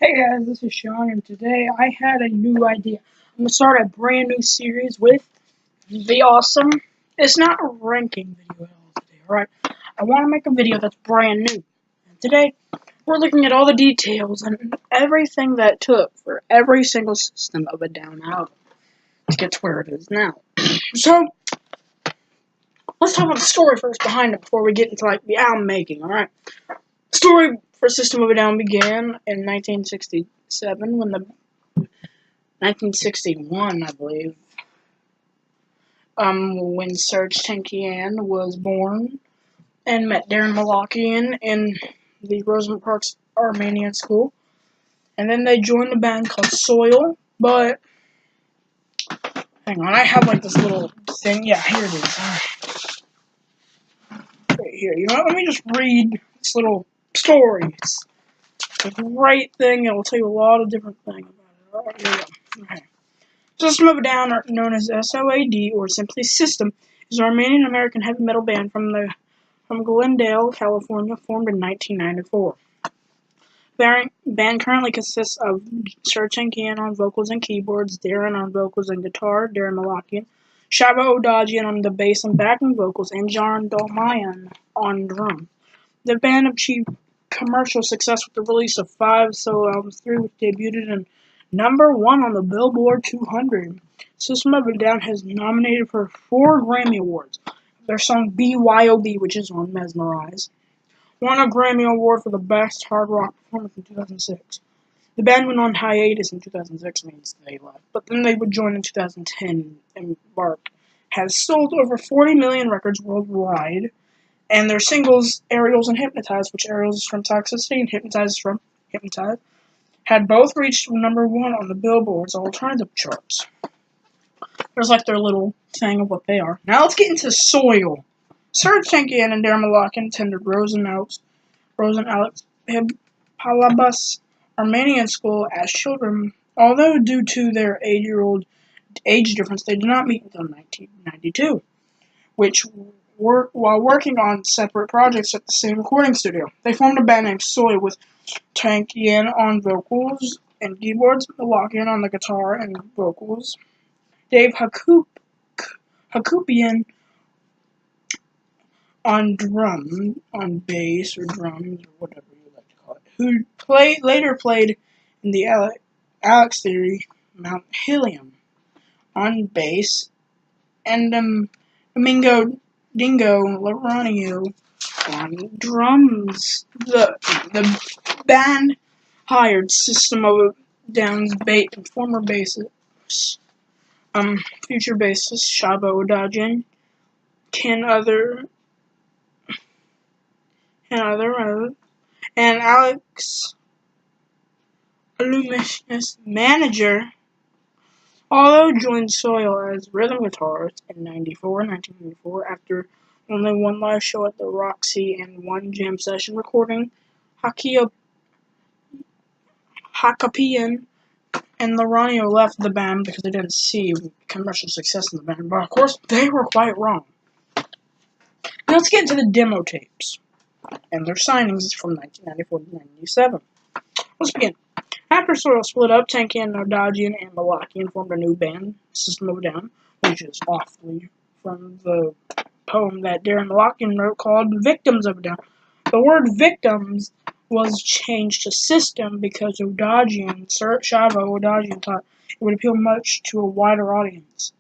Hey guys, this is Sean, and today I had a new idea. I'm going to start a brand new series with the awesome. It's not a ranking video at all today, alright? I want to make a video that's brand new. And today, we're looking at all the details and everything that it took for every single system of a down album to get to where it is now. So, let's talk about the story first behind it before we get into like the album making, alright? Story for System of a Down began in 1967 when the 1961, I believe, when Serge Tankian was born and met Darren Malakian in the Rosamund Park's Armenian school. And then they joined a band called Soil, but, hang on, I have like this little thing, yeah, here it is, right here, you know what, let me just read this little story. It's a great thing, it will tell you a lot of different things about it. Here we go. Okay. System of a Down, known as SOAD, or simply System, is an Armenian-American heavy metal band from Glendale, California, formed in 1994. The band currently consists of Serge Tankian on vocals and keyboards, Darren on vocals and guitar, Darren Malakian, Shava Odagian on the bass and backing vocals, and John Dolmayan on drums. The band achieved commercial success with the release of 5 solo albums, 3 which debuted in #1 on the Billboard 200. System of a Down has nominated for 4 Grammy Awards. Their song BYOB, which is on Mezmerize, won a Grammy Award for the Best Hard Rock Performance in 2006. The band went on hiatus in 2006, means they left, but then they would join in 2010 and Bark has sold over 40 million records worldwide, and their singles, Aerials and Hypnotize, which Aerials is from Toxicity and Hypnotize is from Hypnotize, had both reached #1 on the Billboard's alternative charts. There's like their little thing of what they are. Now let's get into Soil. Serge Tankian and Darren Malakian attended Rosen Alex Palabas Armenian school as children. Although due to their 8-year-old age difference, they did not meet until 1992, while working on separate projects at the same recording studio. They formed a band named Suey with Tankian on vocals and keyboards, Malakian on the guitar and vocals, Dave Hakupian on bass or drums or whatever you like to call it, who later played in the Alex Theory, Mount Helium on bass, and Domingo Dingo Laranio on drums. The band hired System of a Down's former bassist, future bassist Shava Odagian, and Alex Illuminous manager, although joined Soil as rhythm guitarist in 1994 after only one live show at the Roxy and one jam session recording. Hakapian and Laranio left the band because they didn't see commercial success in the band, but of course they were quite wrong. Now let's get into the demo tapes and their signings from 1994 to 1997. Let's begin. After Soil split up, Tankian, Odagian, and Malakian formed a new band, System of a Down, which is awfully from the poem that Darren Malakian wrote called Victims of a Down. The word victims was changed to system because Shava Odagian thought it would appeal much to a wider audience.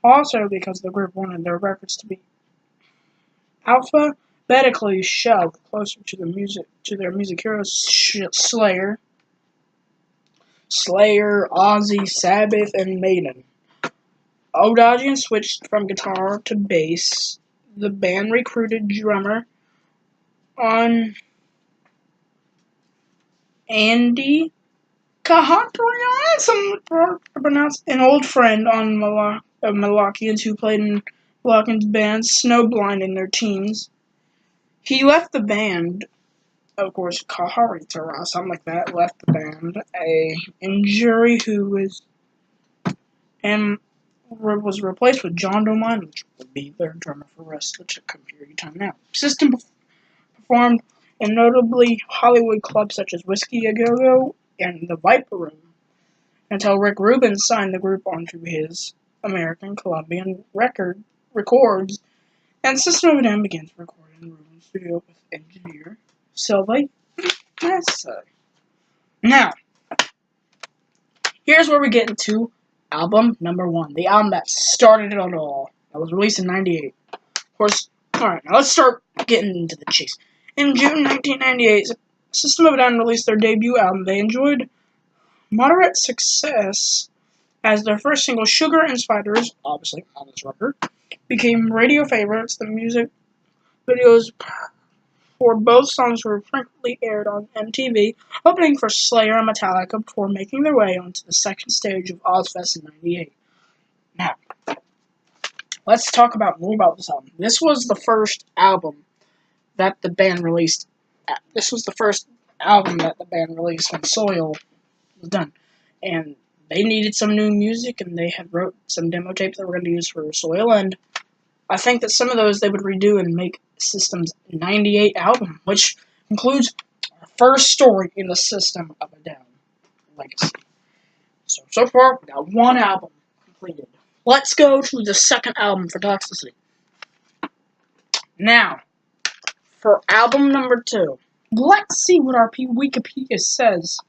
Also because the group wanted their records to be alphabetically shoved closer to their music heroes Slayer, Ozzy, Sabbath, and Maiden. Odagian switched from guitar to bass. The band recruited drummer on A.D.D, an old friend on Malakian's who played in Malakian's band Snowblind in their teens. He left the band, of course, Kahari Tara, something like that, left the band. A injury who was replaced with John Dolmayan, which will be their drummer for the rest of the computer time now. System performed in notably Hollywood clubs such as Whiskey A Go Go in the Viper Room until Rick Rubin signed the group onto his American Columbian Records, and System of a Down began to record in Rubin's studio with engineer Sylvie Massa. Now, here's where we get into album number 1, the album that started it all. That was released in '98. Of course, alright, now let's start getting into the chase. In June 1998, System of a Down released their debut album. They enjoyed moderate success as their first single, Sugar and Spiders, obviously on this record, became radio favorites. The music videos for both songs were frequently aired on MTV, opening for Slayer and Metallica before making their way onto the second stage of Ozfest in '98. Now, let's talk more about this album. This was the first album that the band released. This was the first album that the band released when Soil was done. And they needed some new music, and they had wrote some demo tapes that were going to use for Soil, and I think that some of those they would redo and make System's '98 album, which includes our first story in the System of a Down legacy. So far, we got one album completed. Let's go to the second album for Toxicity. Now, for album number 2, let's see what our Wikipedia says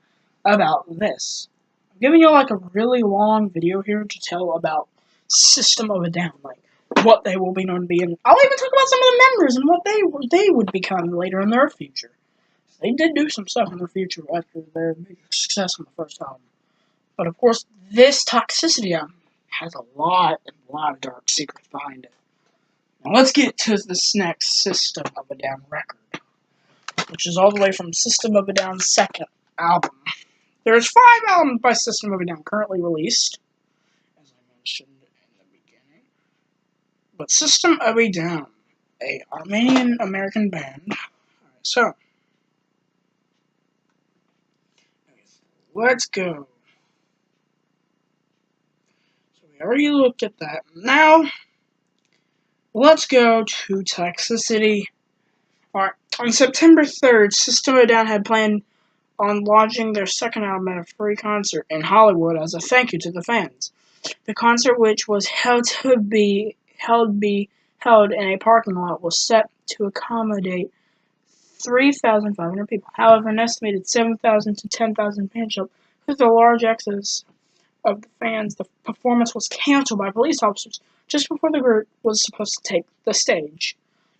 about this. I'm giving you like a really long video here to tell about System of a Down, like what they will be known to be, and I'll even talk about some of the members and what they would become later in their future. They did do some stuff in their future after their big success on the first album. But of course, this Toxicity album has a lot of dark secrets behind it. Now let's get to this next System of a Down record, which is all the way from System of a Down's second album. There's 5 albums by System of a Down currently released, as I mentioned in the beginning. But System of a Down, a Armenian-American band. Alright, so let's go. So we already looked at that. Now, let's go to Toxicity. Alright, on September 3rd, System of a Down had planned on launching their second album at a free concert in Hollywood as a thank you to the fans. The concert, which was held in a parking lot, was set to accommodate 3,500 people. However, an estimated 7,000 to 10,000 fans showed. With the large excess of the fans, the performance was canceled by police officers just before the group was supposed to take the stage.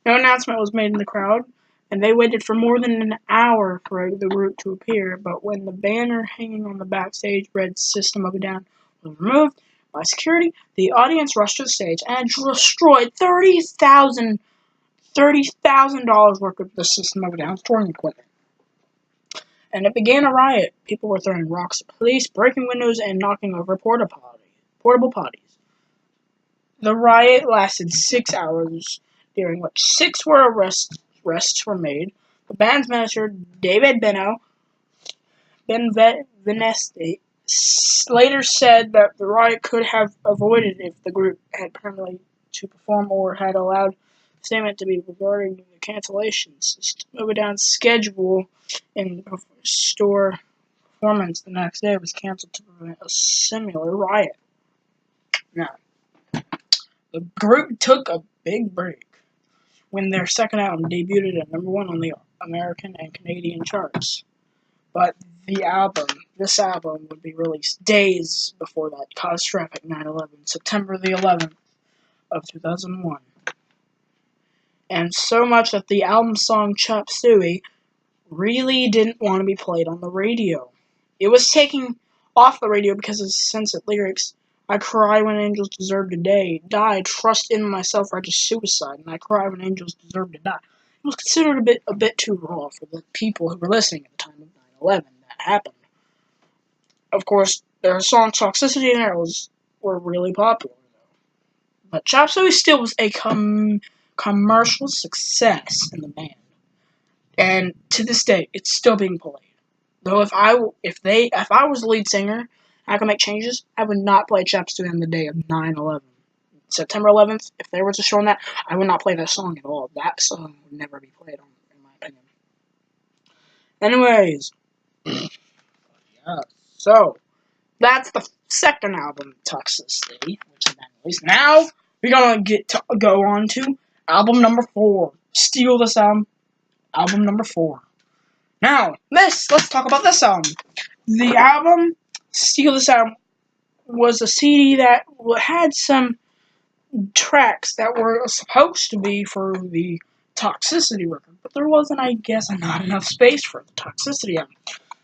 No announcement was made in the crowd, and they waited for more than an hour for the group to appear, but when the banner hanging on the backstage read System of a Down was removed by security, the audience rushed to the stage and destroyed $30,000 worth of the System of a Down touring equipment. And it began a riot. People were throwing rocks at police, breaking windows, and knocking over portable potties. The riot lasted 6 hours, during which 6 arrests were made. The band's manager, David Benveniste, later said that the riot could have avoided if the group had permitted to perform or had allowed the statement to be regarding the cancellations. System of a Down's schedule in the store performance the next day was canceled to prevent a similar riot. Now, the group took a big break when their second album debuted at number 1 on the American and Canadian charts. But this album would be released days before that catastrophic 9/11, September the 11th of 2001. And so much that the album song Chop Suey really didn't want to be played on the radio. It was taken off the radio because of sensitive lyrics. I cry when angels deserve to die. Trust in myself or just suicide. And I cry when angels deserve to die. It was considered a bit too raw for the people who were listening at the time of 9/11 that happened. Of course, their song Toxicity and Arrows were really popular, though. But Chop Suey still was a commercial success in the band. And to this day, it's still being played. Though if I was the lead singer, I could make changes, I would not play Chop Suey on the day of 9/11. September 11th, if they were to show that, I would not play that song at all. That song would never be played on, in my opinion. Anyways, Yeah. So, that's the second album, Toxicity, which has been released. Now, we're gonna go on to album number 4. Steal this album number 4. Now, let's talk about this album. The album, Steal This Album, was a CD that had some tracks that were supposed to be for the Toxicity record, but there wasn't, I guess, not enough space for the Toxicity album.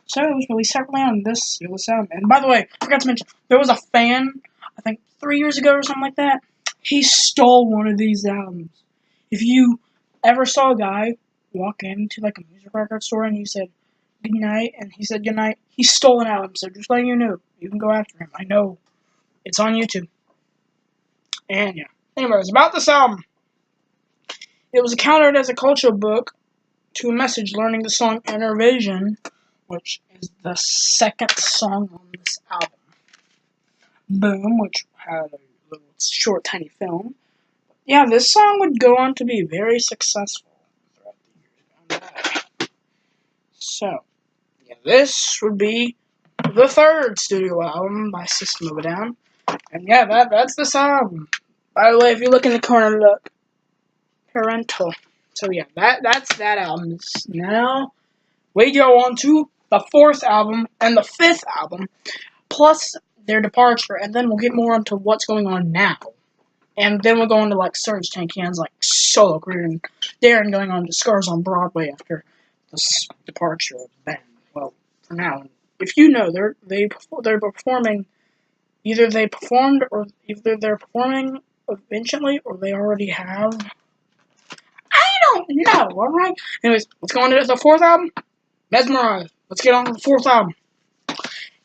So it was released separately on this Steal This Album. And by the way, I forgot to mention, there was a fan, I think 3 years ago or something like that, he stole one of these albums. If you ever saw a guy walk into like a music record store and you said, good night, and he said good night, he stole an album, so just letting you know, you can go after him. I know. It's on YouTube. And yeah. Anyways, about this album. It was accounted as a cultural book to a message learning the song Innervision, which is the second song on this album. Boom, which had a little short, tiny film. Yeah, this song would go on to be very successful throughout the years. So, yeah, this would be the third studio album by System of a Down. And yeah, that's this album. By the way, if you look in the corner, look. Parental. So yeah, that's that album. Now, we go on to the fourth album and the fifth album, plus their departure, and then we'll get more into what's going on now. And then we'll go into like Serge Tankian's like solo career, and Darren going on to Scars on Broadway after this departure of the band. Well, for now, if you know, they're performing. Either they performed, or either they're performing eventually, or they already have. I don't know. All right. Anyways, let's go on to the fourth album, Mezmerize. Let's get on to the fourth album.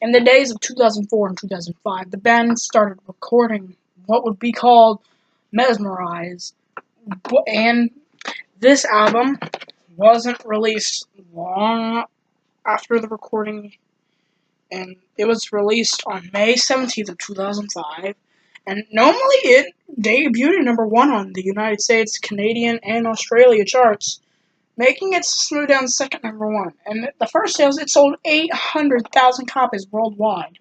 In the days of 2004 and 2005, the band started recording what would be called Mezmerize, and this album wasn't released long after the recording, and it was released on May 17th of 2005, and normally it debuted at number 1 on the United States, Canadian, and Australia charts, making it System of a Down's second number 1. And the first sales, it sold 800,000 copies worldwide.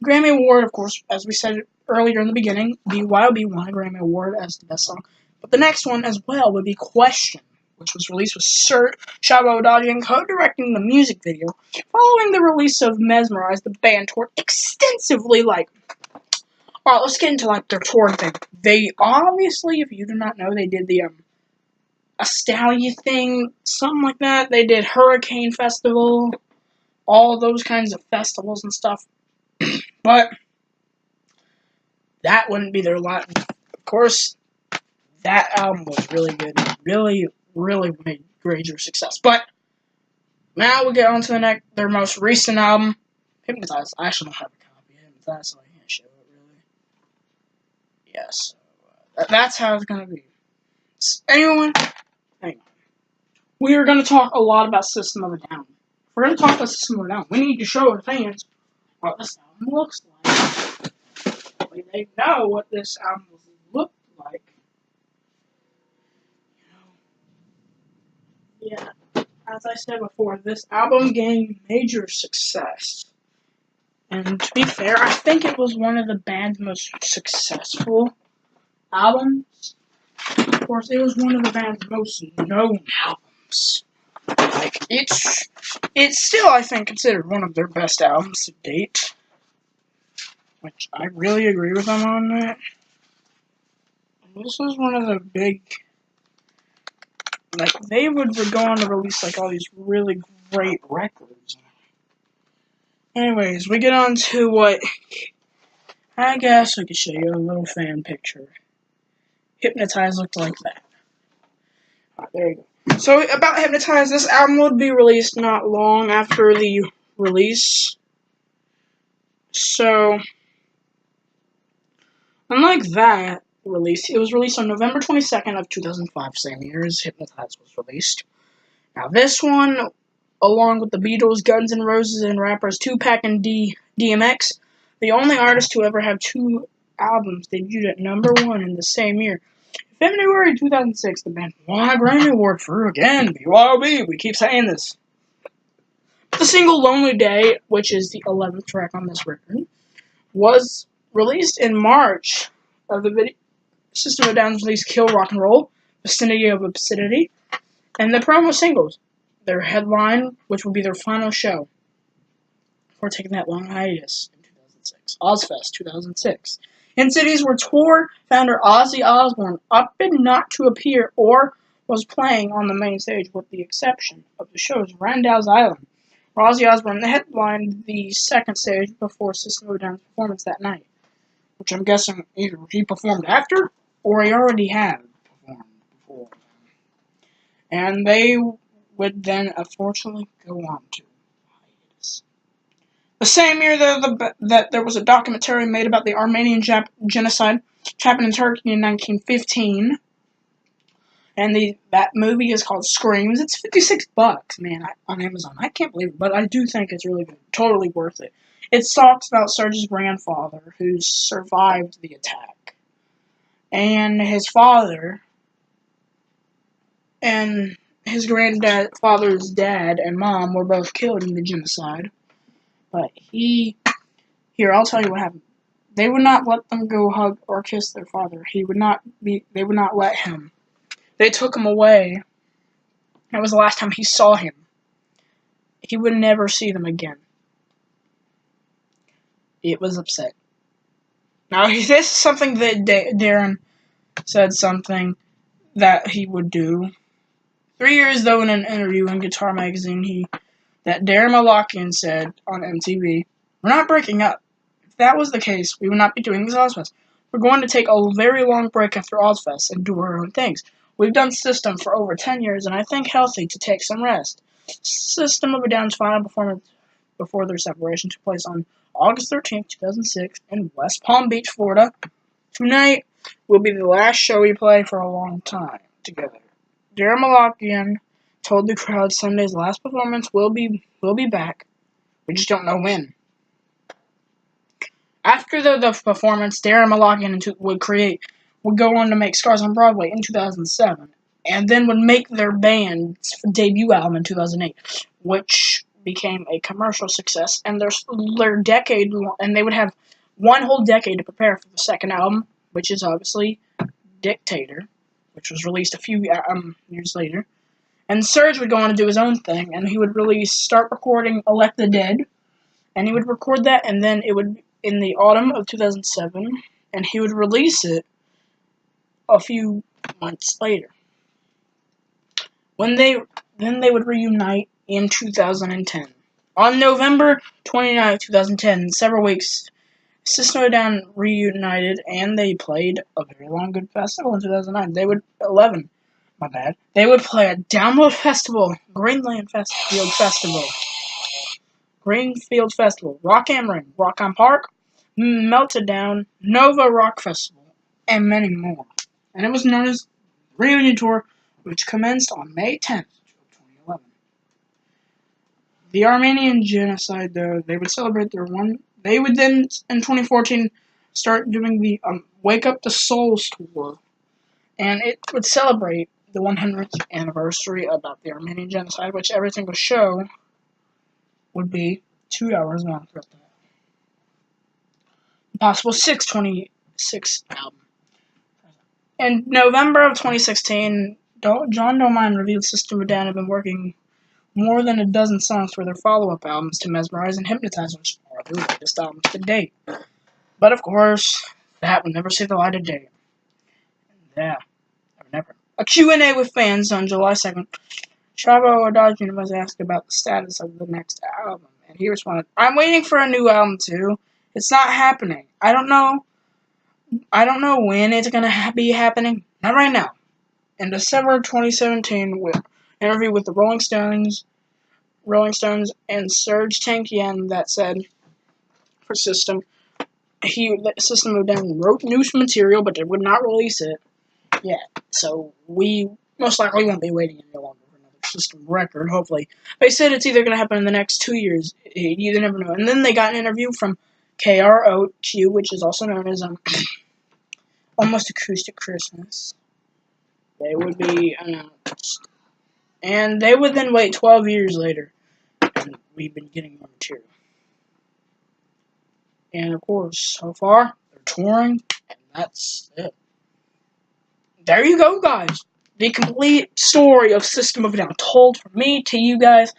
Grammy Award, of course, as we said earlier in the beginning, BYOB won a Grammy Award as the best song. But the next one as well would be Question, which was released with Sir Shabo Dodging co-directing the music video. Following the release of Mezmerize, the band toured extensively, alright, let's get into, their touring thing. They, obviously, if you do not know, they did the, a Stallion thing, something like that. They did Hurricane Festival, all those kinds of festivals and stuff. But that wouldn't be their lot. Of course, that album was really good. Really made greater success. But now we get on to their most recent album, Hypnotize. I actually don't have a copy of Hypnotize, so I can't show it really. Yeah, so that's how it's gonna be. Anyone, hang on. We are gonna talk a lot about System of a Down. If we're gonna talk about System of a Down, we need to show our fans what this album looks like. They know what this album looked like. Yeah, as I said before, this album gained major success. And to be fair, I think it was one of the band's most successful albums. Of course, it was one of the band's most known albums. It's still, I think, considered one of their best albums to date. Which I really agree with them on that. This was one of the big, they would go on to release, all these really great records. Anyways, we get on to what, I guess I could show you a little fan picture. Hypnotize looked like that. Alright, there you go. So, about Hypnotize, this album would be released not long after the release. So, unlike that release, it was released on November 22nd of 2005, same year as Hypnotize was released. Now this one, along with the Beatles, Guns N' Roses, and rappers Tupac and DMX, the only artist to ever have 2 albums debuted at number 1 in the same year. In February 2006, the band won a Grammy Award for, again, BYOB, we keep saying this. The single Lonely Day, which is the 11th track on this record, was released in March of the video. System of a Down's release Kill Rock and Roll, Vicinity of Obscenity, and the promo singles. Their headline, which will be their final show before taking that long hiatus in 2006. Ozfest 2006. In cities where tour founder Ozzy Osbourne opted not to appear or was playing on the main stage, with the exception of the show's Randall's Island, where Ozzy Osbourne headlined the second stage before System of a Down's performance that night, which I'm guessing either he performed after or he already had performed before. And they would then unfortunately go on to hiatus. The same year that there was a documentary made about the Armenian genocide, which happened in Turkey in 1915. And that movie is called Screams. It's $56, man, on Amazon. I can't believe it, but I do think it's really good. Totally worth it. It talks about Serge's grandfather, who survived the attack. And his father, and his grandfather's dad and mom were both killed in the genocide. But here, I'll tell you what happened. They would not let them go hug or kiss their father. They would not let him. They took him away. That was the last time he saw him. He would never see them again. It was upset. Now, this is something that Darren said something that he would do. 3 years, though, in an interview in Guitar Magazine, that Darren Malakian said on MTV, "We're not breaking up. If that was the case, we would not be doing this Ozfest. We're going to take a very long break after Ozfest and do our own things. We've done System for over 10 years, and I think healthy to take some rest." System of a Down's final performance before their separation took place on August 13th, 2006 in West Palm Beach, Florida. Tonight will be the last show we play for a long time together. Darren Malakian told the crowd Sunday's last performance will be back. We just don't know when. After the performance, Darren Malakian would go on to make Scars on Broadway in 2007, and then would make their band's debut album in 2008, which became a commercial success, and their decade, and they would have one whole decade to prepare for the second album, which is obviously Dictator, which was released a few years later. And Serge would go on to do his own thing, and he would start recording Elect the Dead, and he would record that, and then it would in the autumn of 2007, and he would release it a few months later. Then they would reunite in 2010. On November 29, 2010, several weeks, System of a Down reunited, and they played a very long good festival in 2009. They would play a Download Festival, Greenfield Festival, Rock am Ring, Rock on Park, Melted Down, Nova Rock Festival, and many more. And it was known as the Reunion Tour, which commenced on May 10th, 2011. The Armenian genocide, though, they would celebrate they would then, in 2014, start doing the Wake Up the Souls tour, and it would celebrate the 100th anniversary about the Armenian genocide, which every single show would be 2 hours long throughout that. The possible 626 album. In November of 2016, John Dolmayan revealed System of a Down had been working more than a dozen songs for their follow-up albums to Mezmerize and Hypnotize, which are their latest albums to date. But of course, that would never see the light of day. Yeah, never. A Q&A with fans on July 2nd, Chavo Adagin was asked about the status of the next album, and he responded, "I'm waiting for a new album too. It's not happening. I don't know when it's gonna be happening. Not right now." In December 2017, interview with the Rolling Stones and Serge Tankian that said, for System of a Down wrote new material, but they would not release it yet. So we most likely won't be waiting any longer for another System record, hopefully. They said it's either going to happen in the next 2 years. You never know. And then they got an interview from KROQ, which is also known as Almost Acoustic Christmas. They would be announced. And they would then wait 12 years later. and we've been getting more material. And of course, so far, they're touring, and that's it. There you go, guys. The complete story of System of a Down, told from me to you guys.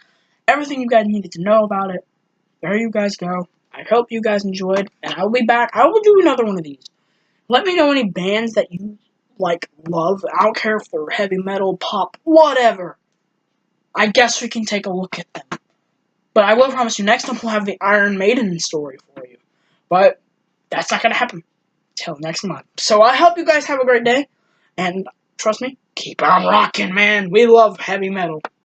Everything you guys needed to know about it. There you guys go. I hope you guys enjoyed, and I will be back. I will do another one of these. Let me know any bands that you, like, love. I don't care if they're heavy metal, pop, whatever. I guess we can take a look at them. But I will promise you, next time we'll have the Iron Maiden story for you. But that's not going to happen till next month. So I hope you guys have a great day. And trust me, keep on rocking, man. We love heavy metal.